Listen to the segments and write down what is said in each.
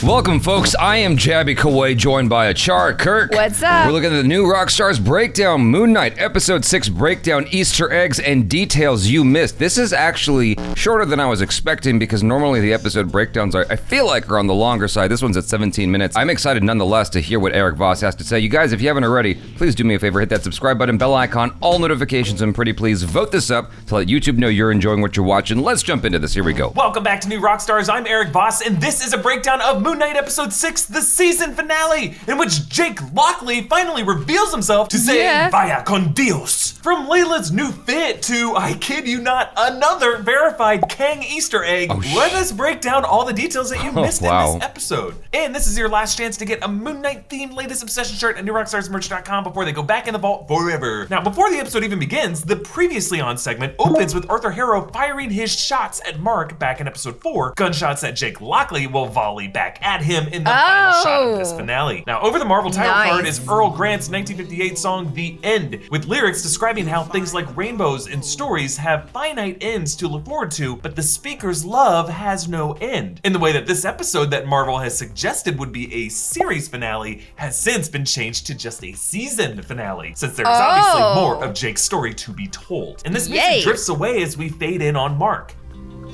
Welcome, folks. I am Jaby Koay, joined by ACHARA, KIRK. What's up? We're looking at the new Rockstars breakdown, Moon Knight, Episode 6 breakdown, Easter eggs, and details you missed. This is actually shorter than I was expecting because normally the episode breakdowns I feel like are on the longer side. This one's at 17 minutes. I'm excited nonetheless to hear what Erik Voss has to say. You guys, if you haven't already, please do me a favor, hit that subscribe button, bell icon, all notifications, and pretty please vote this up to let YouTube know you're enjoying what you're watching. Let's jump into this. Here we go. Welcome back to New Rockstars. I'm Erik Voss, and this is a breakdown of Moon Knight Episode 6, the season finale, in which Jake Lockley finally reveals himself to say, Vaya con Dios. From Layla's new fit to, I kid you not, another verified Kang Easter egg, let us break down all the details that you missed in this episode. And this is your last chance to get a Moon Knight themed latest obsession shirt at newrockstarsmerch.com before they go back in the vault forever. Now, before the episode even begins, the previously on segment opens with Arthur Harrow firing his shots at Mark back in episode 4, gunshots that Jake Lockley will volley back at him in the final shot of this finale. Now, over the Marvel title card is Earl Grant's 1958 song, The End, with lyrics describing how things like rainbows and stories have finite ends to look forward to, but the speaker's love has no end. In the way that this episode that Marvel has suggested would be a series finale has since been changed to just a season finale, since there's obviously more of Jake's story to be told. And this music drifts away as we fade in on Mark.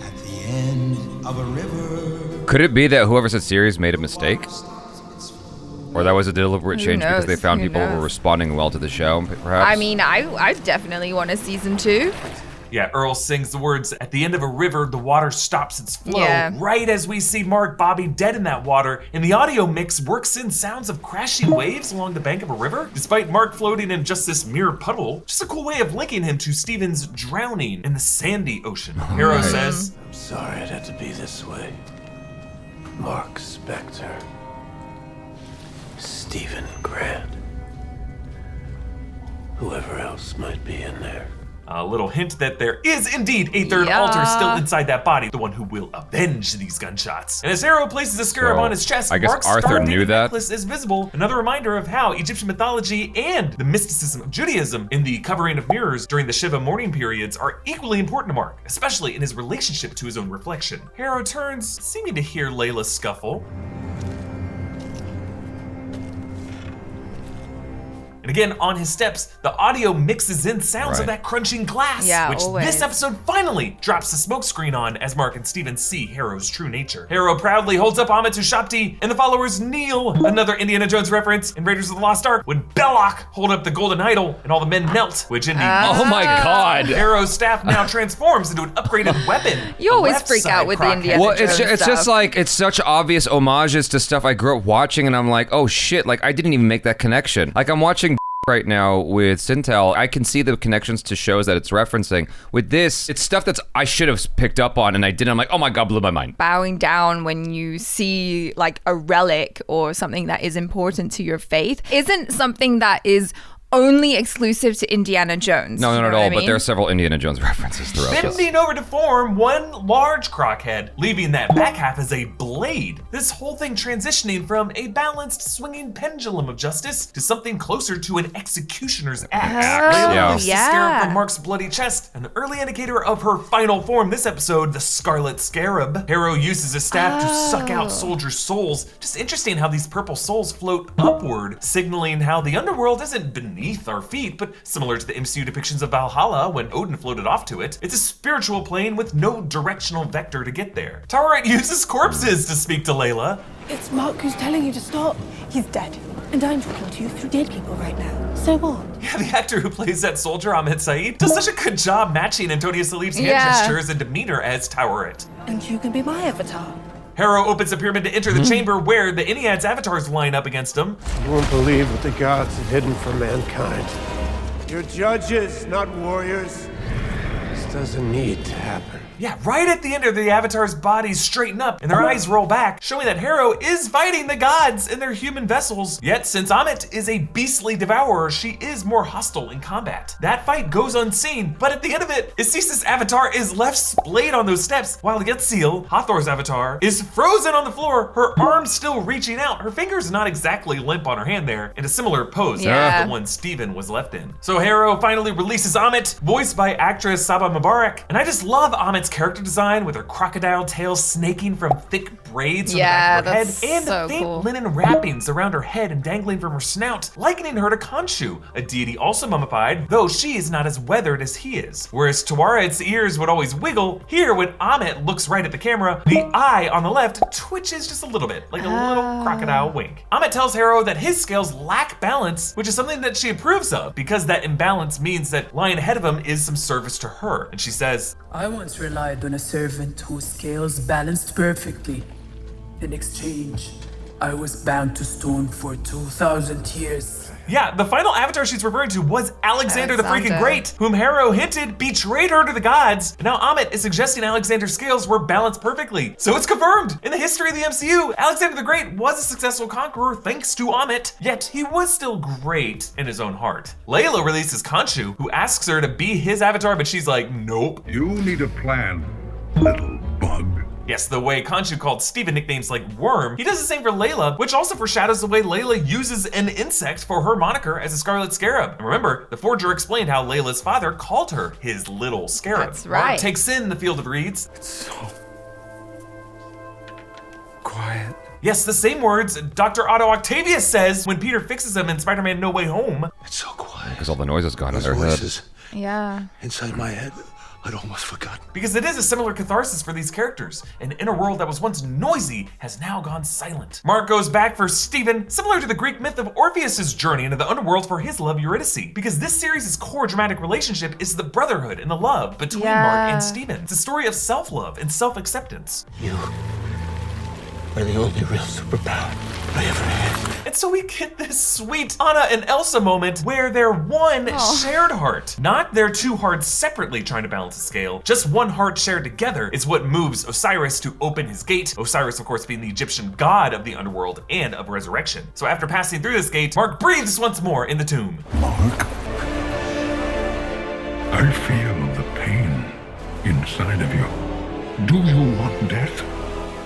At the end of a river. Could it be that whoever said series made a mistake? Or that was a deliberate change because they found people were responding well to the show, perhaps? I mean, I definitely want a season 2. Yeah, Earl sings the words, at the end of a river, the water stops its flow, right as we see Mark bobbing dead in that water, and the audio mix works in sounds of crashing waves along the bank of a river, despite Mark floating in just this mere puddle. Just a cool way of linking him to Stephen's drowning in the sandy ocean. Harrow says, I'm sorry it had to be this way. Mark Spector, Stephen Grant, whoever else might be in there. A little hint that there is indeed a third alter still inside that body, the one who will avenge these gunshots. And as Harrow places a scarab on his chest, I guess Mark's Arthur knew that. necklace is visible. Another reminder of how Egyptian mythology and the mysticism of Judaism in the covering of mirrors during the Shiva mourning periods are equally important to Mark, especially in his relationship to his own reflection. Harrow turns, seeming to hear Layla scuffle. And again, on his steps, the audio mixes in sounds of that crunching glass, which this episode finally drops the smoke screen on as Mark and Stephen see Harrow's true nature. Harrow proudly holds up Amit to Shapti, and the followers kneel, another Indiana Jones reference in Raiders of the Lost Ark, when Belloc hold up the golden idol and all the men knelt, which indeed oh my god. Harrow's staff now transforms into an upgraded weapon. You always freak out with the Indiana Jones stuff. It's just like, it's such obvious homages to stuff I grew up watching, and I'm like, oh shit, like I didn't even make that connection. Like I'm watching right now with Sintel, I can see the connections to shows that it's referencing. With this, it's stuff that's I should have picked up on and I didn't. I'm like, oh my god, blew my mind. Bowing down when you see like a relic or something that is important to your faith isn't something that is only exclusive to Indiana Jones. No, not at all, but there are several Indiana Jones references throughout this. Bending over to form one large croc head, leaving that back half as a blade. This whole thing transitioning from a balanced swinging pendulum of justice to something closer to an executioner's axe. Layla lifts the scarab from Mark's bloody chest, an early indicator of her final form this episode, the Scarlet Scarab. Harrow uses a staff to suck out soldiers' souls. Just interesting how these purple souls float upward, signaling how the underworld isn't beneath our feet, but similar to the MCU depictions of Valhalla when Odin floated off to it, it's a spiritual plane with no directional vector to get there. Tara uses corpses to speak to Layla. It's Mark who's telling you to stop. He's dead. And I'm talking to you through dead people right now. So what? Yeah, the actor who plays that soldier, Ahmed Said, does such a good job matching Antonia Salif's hand gestures and demeanor as Towerette. And you can be my avatar. Harrow opens the pyramid to enter the chamber where the Ennead's avatars line up against him. You won't believe what the gods have hidden from mankind. You're judges, not warriors. This doesn't need to happen. Yeah, right at the end of the Avatar's bodies straighten up and their eyes roll back, showing that Harrow is fighting the gods in their human vessels. Yet, since Amit is a beastly devourer, she is more hostile in combat. That fight goes unseen, but at the end of it, Isisa's avatar is left splayed on those steps, while Yetzil, Hathor's avatar, is frozen on the floor, her arms still reaching out, her fingers not exactly limp on her hand there, in a similar pose to the one Stephen was left in. So Harrow finally releases Amit, voiced by actress Saba Mubarak, and I just love Amit's Amit's character design with her crocodile tail snaking from thick braids from the back of her head, and so the faint cool. linen wrappings around her head and dangling from her snout, likening her to Khonshu, a deity also mummified, though she is not as weathered as he is. Whereas Tawaret's ears would always wiggle, here when Amit looks right at the camera, the eye on the left twitches just a little bit, like a little crocodile wink. Amit tells Harrow that his scales lack balance, which is something that she approves of, because that imbalance means that lying ahead of him is some service to her. And she says, I once relied on a servant whose scales balanced perfectly. In exchange, I was bound to stone for 2,000 years. yeah, the final avatar she's referring to was Alexander the freaking Alexander. Great, whom Harrow hinted betrayed her to the gods. And now Amit is suggesting Alexander's scales were balanced perfectly. So it's confirmed. In the history of the MCU, Alexander the Great was a successful conqueror thanks to Amit, yet he was still great in his own heart. Layla releases Khonshu, who asks her to be his avatar, but she's like, nope. You need a plan, little bug. Yes, the way Khonshu called Steven nicknames like Worm, he does the same for Layla, which also foreshadows the way Layla uses an insect for her moniker as a Scarlet Scarab. And remember, the Forger explained how Layla's father called her his little scarab. That's right. Mark takes in the Field of Reeds. So quiet. Yes, the same words Dr. Otto Octavius says when Peter fixes him in Spider-Man No Way Home. It's so quiet. Because all the noise has gone in Those their head. voices Yeah. inside my head. I'd almost forgotten. Because it is a similar catharsis for these characters. An inner world that was once noisy has now gone silent. Mark goes back for Stephen, similar to the Greek myth of Orpheus's journey into the underworld for his love Eurydice. Because this series' core dramatic relationship is the brotherhood and the love between Mark and Stephen. It's a story of self-love and self-acceptance. You are the only real superpower I ever had. And so we get this sweet Anna and Elsa moment where they're one shared heart. Not their two hearts separately trying to balance a scale. Just one heart shared together is what moves Osiris to open his gate. Osiris, of course, being the Egyptian god of the underworld and of resurrection. So after passing through this gate, Mark breathes once more in the tomb. Mark, I feel the pain inside of you. Do you want death?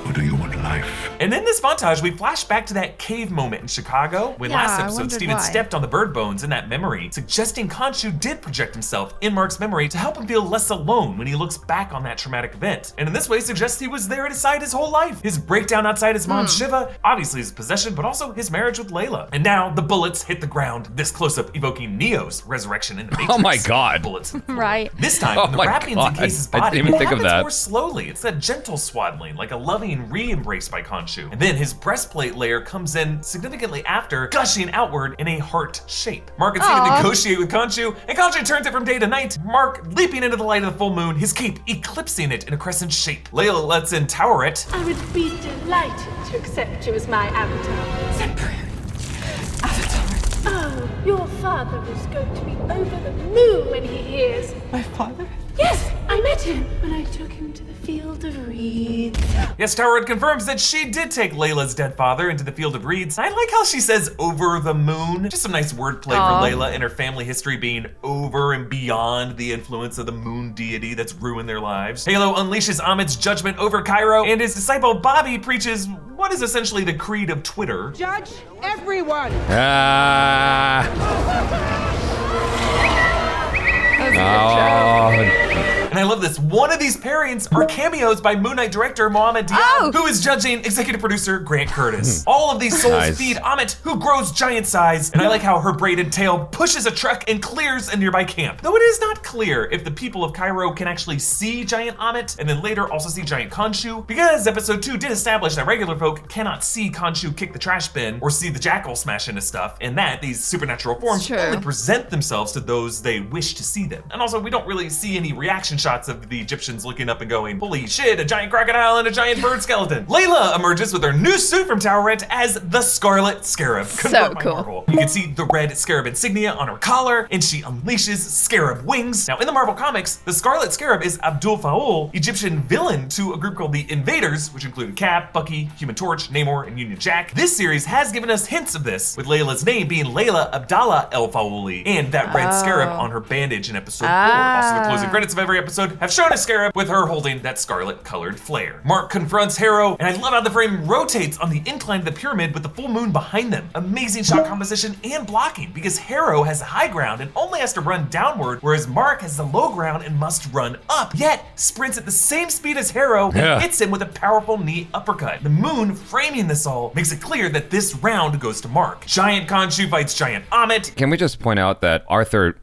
Or do you want life? And in this montage, we flash back to that cave moment in Chicago when last I episode wondered Steven why. stepped on the bird bones in that memory, suggesting Khonshu did project himself in Mark's memory to help him feel less alone when he looks back on that traumatic event. And in this way, suggests he was there at his side his whole life. His breakdown outside his mom Shiva, obviously his possession, but also his marriage with Layla. And now the bullets hit the ground, this close-up evoking Neo's resurrection in the Matrix. Oh my God. Bullets. in the floor. Right. This time, Oh the my wrappings God. encase his I body. didn't even It think of happens that. more slowly. It's that gentle swaddling, like a loving re-embrace by Khonshu. And then his breastplate layer comes in significantly after, gushing outward in a heart shape. Mark and Steven negotiate with Khonshu, and Khonshu turns it from day to night, Mark leaping into the light of the full moon, his cape eclipsing it in a crescent shape. Layla lets in Toweret. I would be delighted to accept you as my avatar. Oh, your father is going to be over the moon when he hears. My father? Yes, I met him when I took him to the Field of Reeds. Yes, Toweret confirms that she did take Layla's dead father into the Field of Reeds. I like how she says over the moon. Just some nice wordplay for Layla and her family history being over and beyond the influence of the moon deity that's ruined their lives. Halo unleashes Amit's judgment over Cairo, and his disciple Bobby preaches what is essentially the creed of Twitter. Judge everyone! Ah. And I love this. One of these pairings are cameos by Moon Knight director Mohamed Diab, who is judging executive producer Grant Curtis. All of these souls Nice. feed Amit, who grows giant size. And I like how her braided tail pushes a truck and clears a nearby camp. Though it is not clear if the people of Cairo can actually see giant Amit and then later also see giant Khonshu, because episode 2 did establish that regular folk cannot see Khonshu kick the trash bin or see the jackal smash into stuff, and that these supernatural forms True. only present themselves to those they wish to see them. And also, we don't really see any reaction shots of the Egyptians looking up and going, holy shit, a giant crocodile and a giant bird skeleton. Layla emerges with her new suit from Toweret as the Scarlet Scarab. Confirmed by cool. Marvel. You can see the red scarab insignia on her collar, and she unleashes scarab wings. Now, in the Marvel comics, the Scarlet Scarab is Abdul Faul, Egyptian villain to a group called the Invaders, which included Cap, Bucky, Human Torch, Namor, and Union Jack. This series has given us hints of this, with Layla's name being Layla Abdallah El Faouli, and that red scarab on her bandage in episode 4. Also, the closing credits of every episode episode have shown a Scarab with her holding that scarlet-colored flare. Mark confronts Harrow, and I love how the frame rotates on the incline of the pyramid with the full moon behind them. Amazing shot composition and blocking, because Harrow has the high ground and only has to run downward, whereas Mark has the low ground and must run up, yet sprints at the same speed as Harrow and hits him with a powerful knee uppercut. The moon framing this all makes it clear that this round goes to Mark. Giant Khonshu fights Giant Amit. Can we just point out that Arthur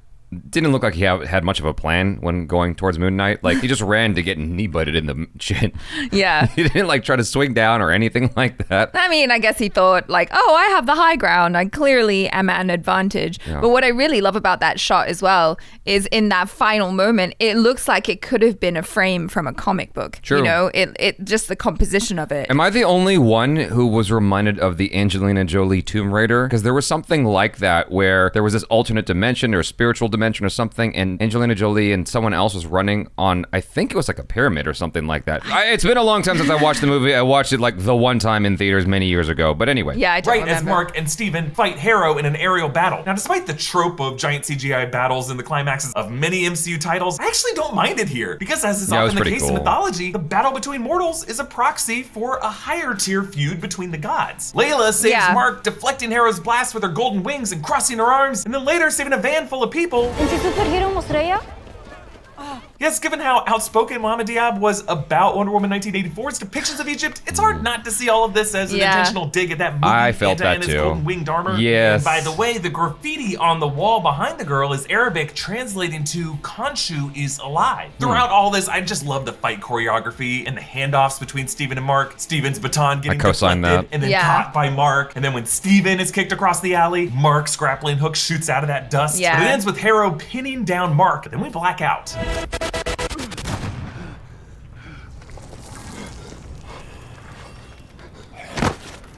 didn't look like he had much of a plan when going towards Moon Knight. Like, he just ran to get knee-butted in the chin. Yeah. He didn't, like, try to swing down or anything like that. I mean, I guess he thought, like, oh, I have the high ground. I clearly am at an advantage. Yeah. But what I really love about that shot as well is in that final moment, it looks like it could have been a frame from a comic book. True. You know, it just the composition of it. Am I the only one who was reminded of the Angelina Jolie Tomb Raider? Because there was something like that where there was this alternate dimension or spiritual dimension or something, and Angelina Jolie and someone else was running on, I think it was like a pyramid or something like that. It's been a long time since I watched the movie. I watched it like the one time in theaters many years ago, but anyway. Yeah, I don't remember. As Mark and Steven fight Harrow in an aerial battle. Now, despite the trope of giant CGI battles and the climaxes of many MCU titles, I actually don't mind it here, because as is often the case in mythology, the battle between mortals is a proxy for a higher tier feud between the gods. Layla saves Mark, deflecting Harrow's blast with her golden wings and crossing her arms, and then later saving a van full of people. ¿En si superhero mostraya? Yes, given how outspoken Mohamed Diab was about Wonder Woman 1984's depictions of Egypt, it's hard not to see all of this as an intentional dig at that movie. I felt that too. Golden winged armor. Yes. And by the way, the graffiti on the wall behind the girl is Arabic, translating to Khonshu is alive. Throughout all this, I just love the fight choreography and the handoffs between Steven and Mark. Steven's baton getting deflected and then caught by Mark. And then when Steven is kicked across the alley, Mark's grappling hook shoots out of that dust. But it ends with Harrow pinning down Mark. Then we black out.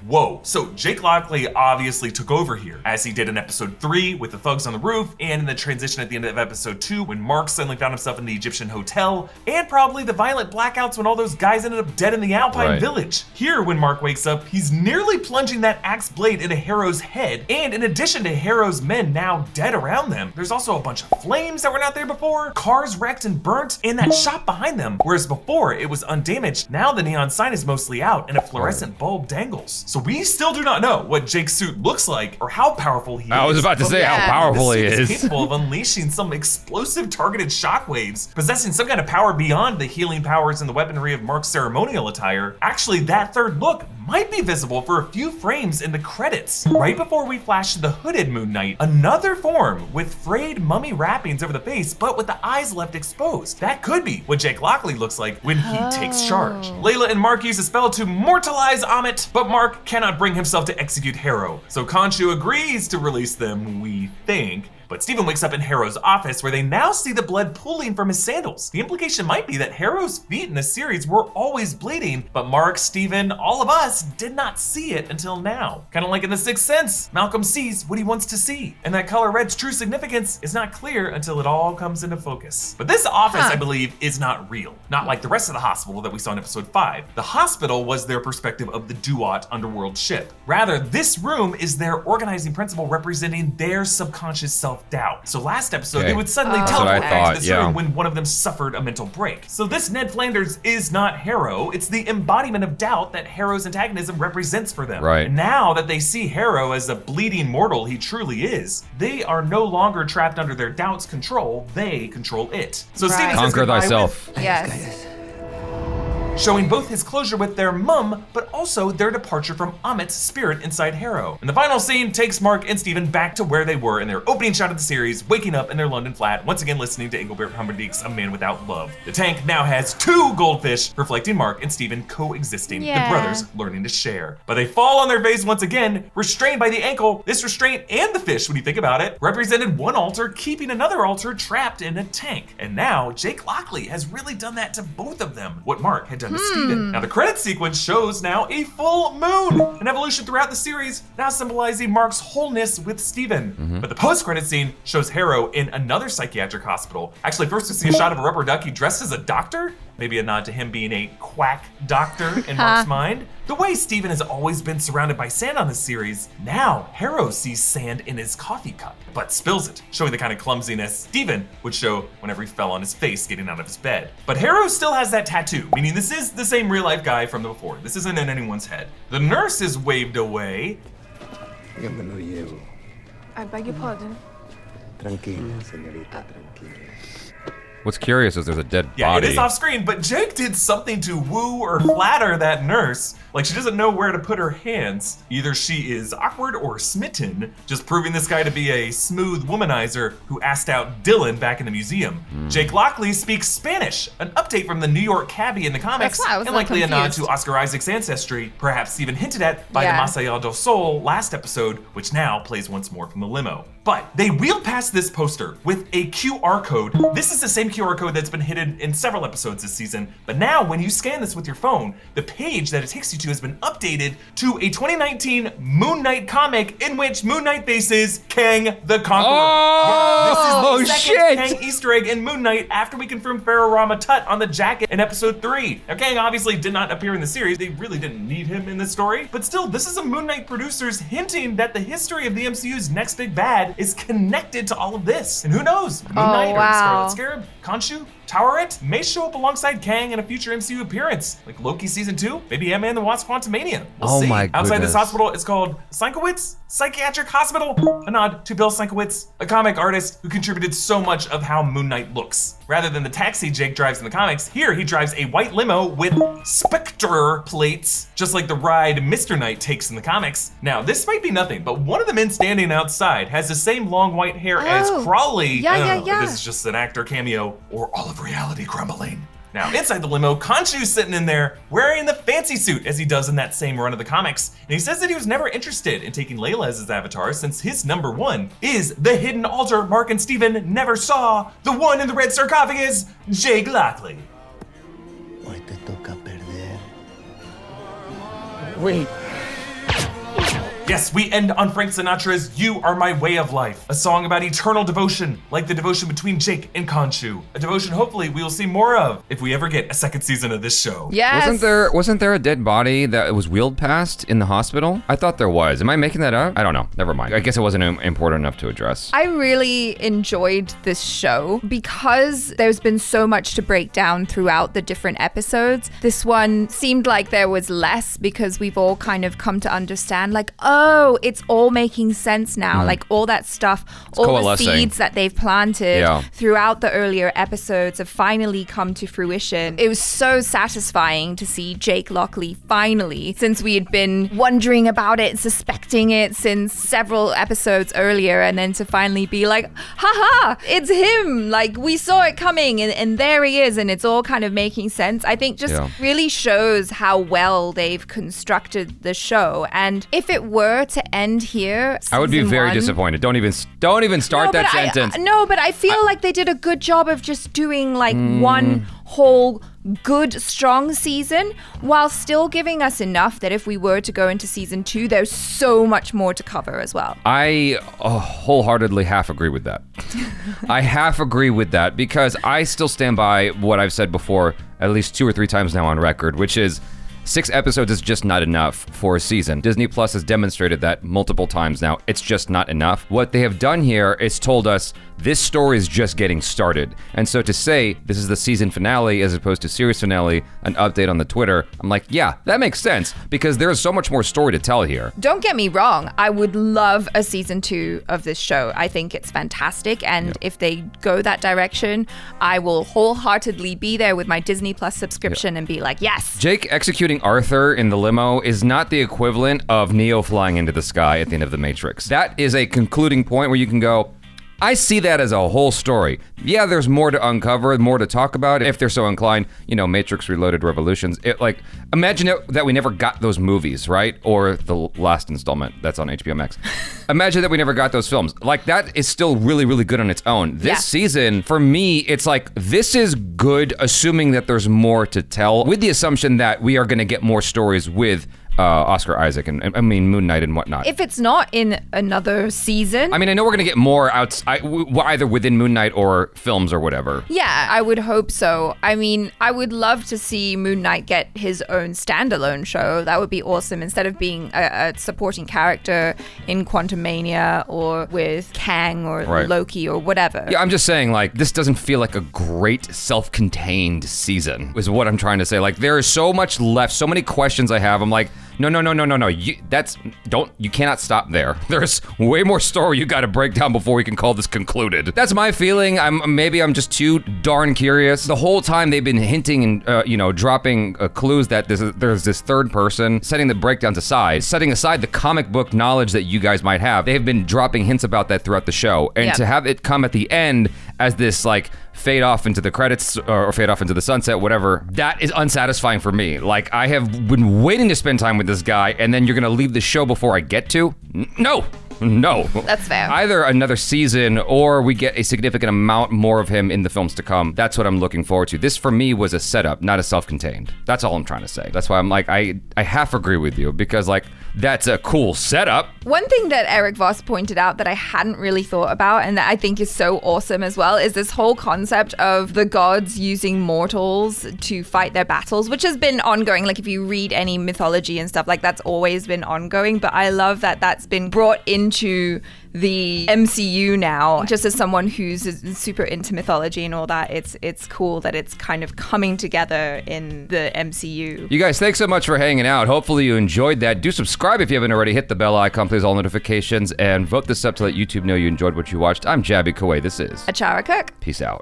Whoa, so Jake Lockley obviously took over here, as he did in episode 3 with the thugs on the roof, and in the transition at the end of episode 2 when Mark suddenly found himself in the Egyptian hotel, and probably the violent blackouts when all those guys ended up dead in the Alpine village. Here, when Mark wakes up, he's nearly plunging that axe blade into Harrow's head, and in addition to Harrow's men now dead around them, there's also a bunch of flames that were not there before, cars wrecked and burnt, and that shop behind them, whereas before it was undamaged. Now the neon sign is mostly out, and a fluorescent bulb dangles. So we still do not know what Jake's suit looks like or how powerful he is. I was about to say how powerful he is. He's capable of unleashing some explosive targeted shockwaves, possessing some kind of power beyond the healing powers and the weaponry of Mark's ceremonial attire. Actually, that third look might be visible for a few frames in the credits. Right before we flash to the hooded Moon Knight, another form with frayed mummy wrappings over the face, but with the eyes left exposed. That could be what Jake Lockley looks like when he takes charge. Layla and Mark use a spell to mortalize Amit, but Mark cannot bring himself to execute Harrow. So Khonshu agrees to release them, we think. But Steven wakes up in Harrow's office where they now see the blood pooling from his sandals. The implication might be that Harrow's feet in the series were always bleeding, but Mark, Steven, all of us did not see it until now. Kind of like in The Sixth Sense, Malcolm sees what he wants to see. And that color red's true significance is not clear until it all comes into focus. But this office, I believe, is not real. Not like the rest of the hospital that we saw in episode 5. The hospital was their perspective of the Duat underworld ship. Rather, this room is their organizing principle representing their subconscious self-doubt. So last episode, they would suddenly teleport back to this room when one of them suffered a mental break. So this Ned Flanders is not Harrow. It's the embodiment of doubt that Harrow's antagonism represents for them. Right. And now that they see Harrow as a bleeding mortal he truly is, they are no longer trapped under their doubt's control. They control it. So Steven says conquer thyself. Yes. Showing both his closure with their mum, but also their departure from Amit's spirit inside Harrow. And the final scene takes Mark and Steven back to where they were in their opening shot of the series, waking up in their London flat, once again listening to Engelbert Humperdinck's A Man Without Love. The tank now has 2 goldfish, reflecting Mark and Steven coexisting, the brothers learning to share. But they fall on their face once again, restrained by the ankle. This restraint and the fish, when you think about it, represented one altar keeping another altar trapped in a tank. And now Jake Lockley has really done that to both of them, what Mark had done to Steven. Now the credit sequence shows now a full moon, an evolution throughout the series, now symbolizing Mark's wholeness with Steven. But the post-credit scene shows Harrow in another psychiatric hospital. Actually, first we see a shot of a rubber ducky dressed as a doctor. Maybe a nod to him being a quack doctor in Mark's mind. The way Steven has always been surrounded by sand on this series, now Harrow sees sand in his coffee cup, but spills it, showing the kind of clumsiness Steven would show whenever he fell on his face getting out of his bed. But Harrow still has that tattoo, meaning this is the same real life guy from before. This isn't in anyone's head. The nurse is waved away. I beg your pardon. Tranquila, señorita, tranquila. What's curious is there's a dead Yeah, body. it is off screen, but Jake did something to woo or flatter that nurse. Like she doesn't know where to put her hands. Either she is awkward or smitten, just proving this guy to be a smooth womanizer who asked out Dylan back in the museum. Jake Lockley speaks Spanish, an update from the New York cabbie in the comics, That's why I was and so likely a nod confused. to Oscar Isaac's ancestry, perhaps even hinted at by Yeah. the Más Allá del Sol last episode, which now plays once more from the limo. But they wheel past this poster with a QR code. This is the same QR code that's been hidden in several episodes this season, but now when you scan this with your phone, the page that it takes you to has been updated to a 2019 Moon Knight comic in which Moon Knight faces Kang the Conqueror. Oh, This is the second shit. Kang Easter egg in Moon Knight after we confirmed Pharaoh Rama Tut on the jacket in episode 3. Now Kang obviously did not appear in the series, they really didn't need him in this story, but still this is a Moon Knight producers hinting that the history of the MCU's next big bad is connected to all of this. And who knows, Moon Knight or wow. Scarlet Scarab, Khonshu, Towerette may show up alongside Kang in a future MCU appearance, like Loki season 2, maybe Ant-Man and the Wasp Quantumania. We'll Oh see. my Outside this goodness. hospital, it's called Sienkiewicz Psychiatric Hospital, a nod to Bill Sienkiewicz, a comic artist who contributed so much of how Moon Knight looks. Rather than the taxi Jake drives in the comics, here he drives a white limo with Spectre plates, just like the ride Mr. Knight takes in the comics. Now, this might be nothing, but one of the men standing outside has the same long white hair as Oh. Crawley. Yeah, I don't yeah, know if yeah. this is just an actor cameo or all of reality crumbling. Now, inside the limo, Khonshu's sitting in there wearing the fancy suit as he does in that same run of the comics. And he says that he was never interested in taking Layla as his avatar since his number one is the hidden altar Mark and Steven never saw, the one in the red sarcophagus, Jake Lockley. Hoy te toca perder. Wait. Yes, we end on Frank Sinatra's You Are My Way of Life, a song about eternal devotion, like the devotion between Jake and Khonshu. A devotion hopefully we will see more of if we ever get a second season of this show. Yes. Wasn't there a dead body that was wheeled past in the hospital? I thought there was. Am I making that up? I don't know. Never mind. I guess it wasn't important enough to address. I really enjoyed this show because there's been so much to break down throughout the different episodes. This one seemed like there was less because we've all kind of come to understand, like, oh, it's all making sense now. Like all that stuff, all the coalescing. seeds that they've planted Yeah. throughout the earlier episodes have finally come to fruition. It was so satisfying to see Jake Lockley finally, since we had been wondering about it, suspecting it since several episodes earlier, and then to finally be like, haha, it's him. Like we saw it coming and there he is, and it's all kind of making sense. I think just Yeah. really shows how well they've constructed the show. And if it were to end here, I would be season very one- disappointed. Don't even start that sentence. But I feel like they did a good job of just doing like one whole good, strong season while still giving us enough that if we were to go into season 2, there's so much more to cover as well. I wholeheartedly half agree with that. I half agree with that because I still stand by what I've said before at least 2 or 3 times now on record, which is 6 episodes is just not enough for a season. Disney Plus has demonstrated that multiple times now. It's just not enough. What they have done here is told us this story is just getting started. And so to say this is the season finale as opposed to series finale, an update on the Twitter, I'm like, yeah, that makes sense because there's so much more story to tell here. Don't get me wrong, I would love a season 2 of this show. I think it's fantastic, and if they go that direction, I will wholeheartedly be there with my Disney Plus subscription and be like, yes. Jake executing Arthur in the limo is not the equivalent of Neo flying into the sky at the end of The Matrix. That is a concluding point where you can go, I see that as a whole story. Yeah, there's more to uncover, more to talk about if they're so inclined. You know, Matrix Reloaded Revolutions. Imagine that we never got those movies, right? Or the last installment that's on HBO Max. Imagine that we never got those films. Like, that is still really, really good on its own. This season, for me, it's like, this is good, assuming that there's more to tell, with the assumption that we are going to get more stories with Oscar Isaac and I mean Moon Knight and whatnot. If it's not in another season. I mean, I know we're gonna get more either within Moon Knight or films or whatever. Yeah, I would hope so. I mean, I would love to see Moon Knight get his own standalone show. That would be awesome. Instead of being a supporting character in Quantumania or with Kang or Loki or whatever. Yeah, I'm just saying, like, this doesn't feel like a great self-contained season, is what I'm trying to say. Like, there is so much left, so many questions I have. I'm like, no. You cannot stop there. There's way more story you got to break down before we can call this concluded. That's my feeling. Maybe I'm just too darn curious. The whole time they've been hinting and dropping clues that there's this third person, setting the breakdowns aside, setting aside the comic book knowledge that you guys might have. They've been dropping hints about that throughout the show, and to have it come at the end as this like fade off into the credits or fade off into the sunset, whatever, that is unsatisfying for me. Like, I have been waiting to spend time with this guy, and then you're gonna leave the show before I get to? No. That's fair. Either another season or we get a significant amount more of him in the films to come. That's what I'm looking forward to. This for me was a setup, not a self-contained. That's all I'm trying to say. That's why I'm like, I half agree with you, because like, that's a cool setup. One thing that Erik Voss pointed out that I hadn't really thought about and that I think is so awesome as well is this whole concept of the gods using mortals to fight their battles, which has been ongoing. Like, if you read any mythology and stuff, like, that's always been ongoing. But I love that that's been brought into the MCU now. Just as someone who's super into mythology and all that, it's cool that it's kind of coming together in the MCU. You guys, thanks so much for hanging out. Hopefully you enjoyed that. Do subscribe if you haven't already. Hit the bell icon, please, all notifications, and vote this up to let YouTube know you enjoyed what you watched. I'm Jaby Koay. This is ACHARA KIRK. Peace out.